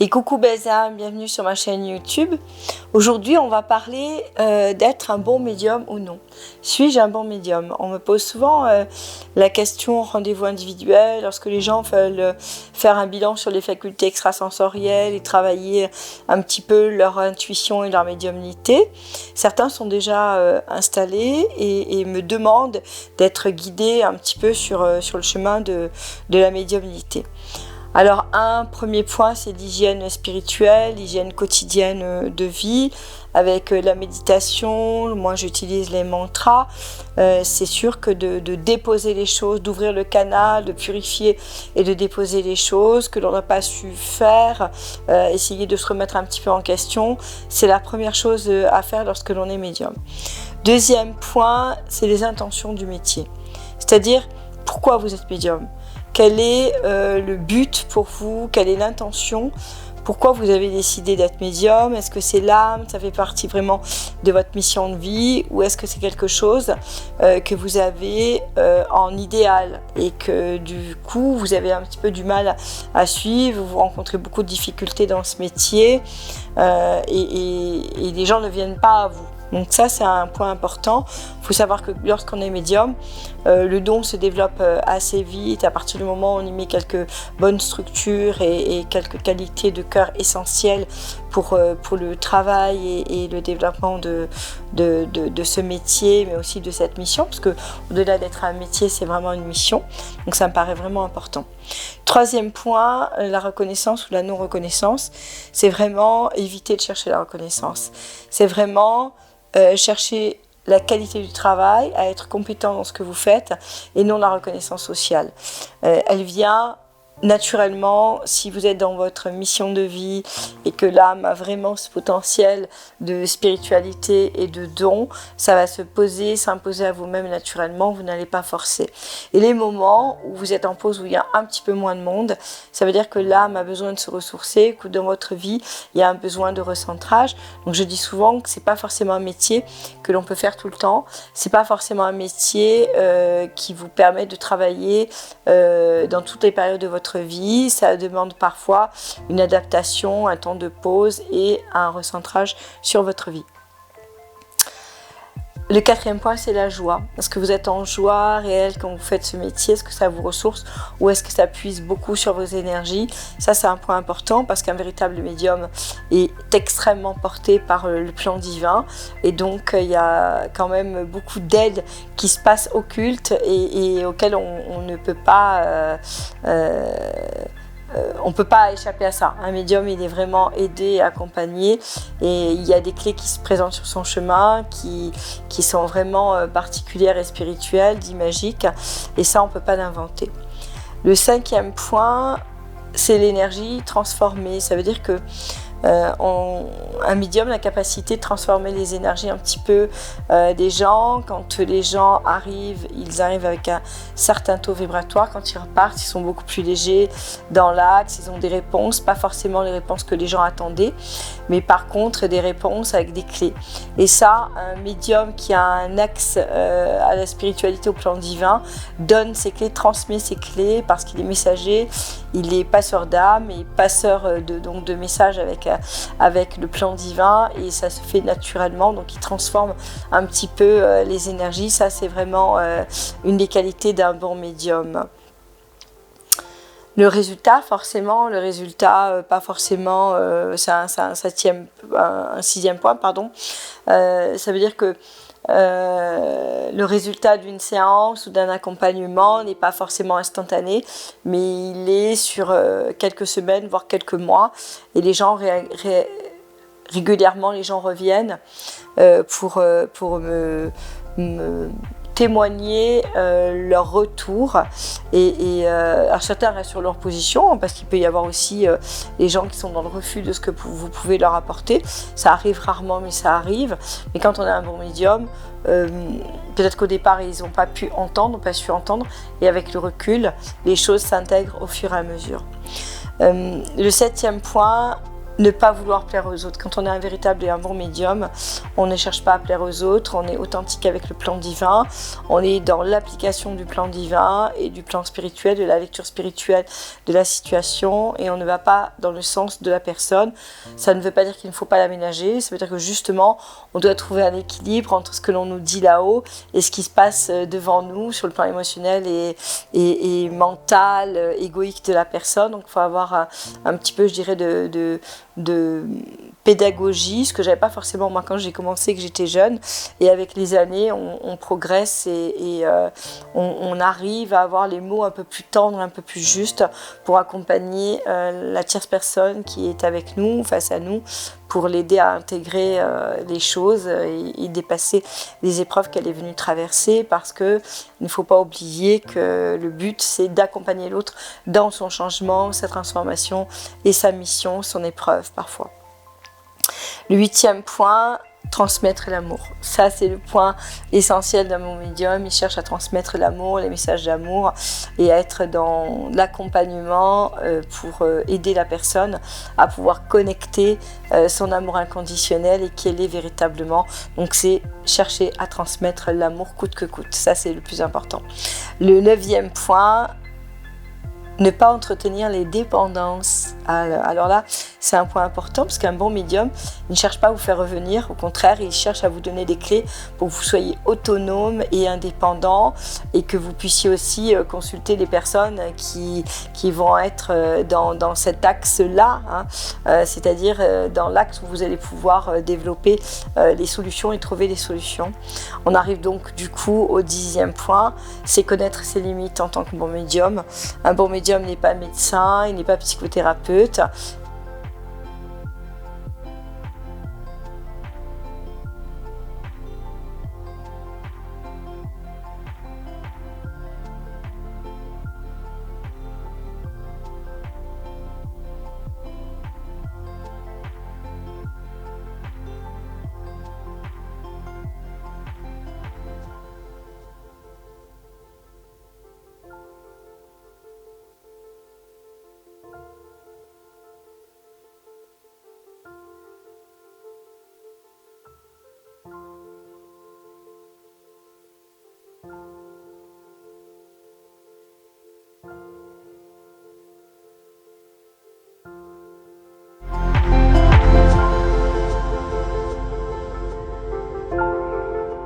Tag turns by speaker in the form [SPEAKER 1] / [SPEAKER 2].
[SPEAKER 1] Et coucou belles âmes, bienvenue sur ma chaîne YouTube. Aujourd'hui, on va parler d'être un bon médium ou non. Suis-je un bon médium? On me pose souvent la question rendez-vous individuel, lorsque les gens veulent faire un bilan sur les facultés extrasensorielles et travailler un petit peu leur intuition et leur médiumnité. Certains sont déjà installés et me demandent d'être guidés un petit peu sur le chemin de la médiumnité. Alors un premier point, c'est l'hygiène spirituelle, l'hygiène quotidienne de vie, avec la méditation. Moi j'utilise les mantras. C'est sûr que de déposer les choses, d'ouvrir le canal, de purifier et de déposer les choses que l'on n'a pas su faire, essayer de se remettre un petit peu en question, c'est la première chose à faire lorsque l'on est médium. Deuxième point, c'est les intentions du métier. C'est-à-dire, pourquoi vous êtes médium ? Quel est le but pour vous? Quelle est l'intention? Pourquoi vous avez décidé d'être médium? Est-ce que c'est l'âme? Ça fait partie vraiment de votre mission de vie? Ou est-ce que c'est quelque chose que vous avez en idéal et que du coup vous avez un petit peu du mal à suivre, vous rencontrez beaucoup de difficultés dans ce métier et les gens ne viennent pas à vous? Donc ça, c'est un point important. Il faut savoir que lorsqu'on est médium, le don se développe assez vite à partir du moment où on y met quelques bonnes structures et quelques qualités de cœur essentielles pour le travail et le développement de ce métier, mais aussi de cette mission, parce que au-delà d'être un métier, c'est vraiment une mission. Donc ça me paraît vraiment important. Troisième point, la reconnaissance ou la non-reconnaissance, c'est vraiment éviter de chercher la reconnaissance. C'est vraiment chercher la qualité du travail, à être compétent dans ce que vous faites et non la reconnaissance sociale. Elle vient naturellement si vous êtes dans votre mission de vie et que l'âme a vraiment ce potentiel de spiritualité et de don, ça va s'imposer à vous-même naturellement, vous n'allez pas forcer. Et les moments où vous êtes en pause, où il y a un petit peu moins de monde, ça veut dire que l'âme a besoin de se ressourcer, que dans votre vie, il y a un besoin de recentrage. Donc je dis souvent que c'est pas forcément un métier que l'on peut faire tout le temps, c'est pas forcément un métier qui vous permet de travailler dans toutes les périodes de votre vie. Ça demande parfois une adaptation, un temps de pause et un recentrage sur votre vie. Le quatrième point, c'est la joie. Est-ce que vous êtes en joie réelle quand vous faites ce métier? Est-ce que ça vous ressource ou est-ce que ça puise beaucoup sur vos énergies? Ça, c'est un point important parce qu'un véritable médium est extrêmement porté par le plan divin et donc il y a quand même beaucoup d'aides qui se passent occultes et auxquelles on ne peut pas... on ne peut pas échapper à ça. Un médium, il est vraiment aidé et accompagné et il y a des clés qui se présentent sur son chemin qui sont vraiment particulières et spirituelles, dites magiques, et ça, on ne peut pas l'inventer. Le cinquième point, c'est l'énergie transformée. Ça veut dire que un médium a la capacité de transformer les énergies un petit peu des gens. Quand les gens arrivent, ils arrivent avec un certain taux vibratoire. Quand ils repartent, ils sont beaucoup plus légers dans l'axe, ils ont des réponses, pas forcément les réponses que les gens attendaient, mais par contre des réponses avec des clés. Et ça, un médium qui a un axe à la spiritualité au plan divin donne ses clés, transmet ses clés parce qu'il est messager, il est passeur d'âme et passeur de messages avec le plan divin et ça se fait naturellement, donc il transforme un petit peu les énergies. Ça, c'est vraiment une des qualités d'un bon médium. Le résultat, pas forcément, c'est un sixième point, pardon. Ça veut dire que le résultat d'une séance ou d'un accompagnement n'est pas forcément instantané, mais il est sur quelques semaines, voire quelques mois, et les gens régulièrement, les gens reviennent pour me témoigner leur retour et alors certains restent sur leur position parce qu'il peut y avoir aussi les gens qui sont dans le refus de ce que vous pouvez leur apporter. Ça arrive rarement, mais ça arrive. Mais quand on a un bon médium, peut-être qu'au départ ils n'ont pas pu entendre, pas su entendre, et avec le recul, les choses s'intègrent au fur et à mesure. Le septième point, ne pas vouloir plaire aux autres. Quand on est un véritable et un bon médium, on ne cherche pas à plaire aux autres, on est authentique avec le plan divin, on est dans l'application du plan divin et du plan spirituel, de la lecture spirituelle de la situation, et on ne va pas dans le sens de la personne. Ça ne veut pas dire qu'il ne faut pas l'aménager, ça veut dire que justement, on doit trouver un équilibre entre ce que l'on nous dit là-haut et ce qui se passe devant nous sur le plan émotionnel et mental, égoïque de la personne. Donc il faut avoir un petit peu, je dirais, de pédagogie, ce que j'avais pas forcément moi quand j'ai commencé, que j'étais jeune, et avec les années on progresse et on arrive à avoir les mots un peu plus tendres, un peu plus justes pour accompagner la tierce personne qui est avec nous, face à nous, pour l'aider à intégrer les choses et dépasser les épreuves qu'elle est venue traverser, parce qu'il ne faut pas oublier que le but c'est d'accompagner l'autre dans son changement, sa transformation et sa mission, son épreuve parfois. Le 8e point, transmettre l'amour. Ça, c'est le point essentiel d'un bon médium. Il cherche à transmettre l'amour, les messages d'amour, et à être dans l'accompagnement pour aider la personne à pouvoir connecter son amour inconditionnel et qu'elle est véritablement. Donc, c'est chercher à transmettre l'amour coûte que coûte. Ça, c'est le plus important. Le 9e point, ne pas entretenir les dépendances. Alors là, c'est un point important, parce qu'un bon médium, il ne cherche pas à vous faire revenir, au contraire, il cherche à vous donner des clés pour que vous soyez autonome et indépendant, et que vous puissiez aussi consulter les personnes qui vont être dans cet axe-là, hein, c'est-à-dire dans l'axe où vous allez pouvoir développer les solutions et trouver les solutions. On arrive donc du coup au 10e point, c'est connaître ses limites en tant que bon médium. Un bon médium n'est pas médecin, il n'est pas psychothérapeute,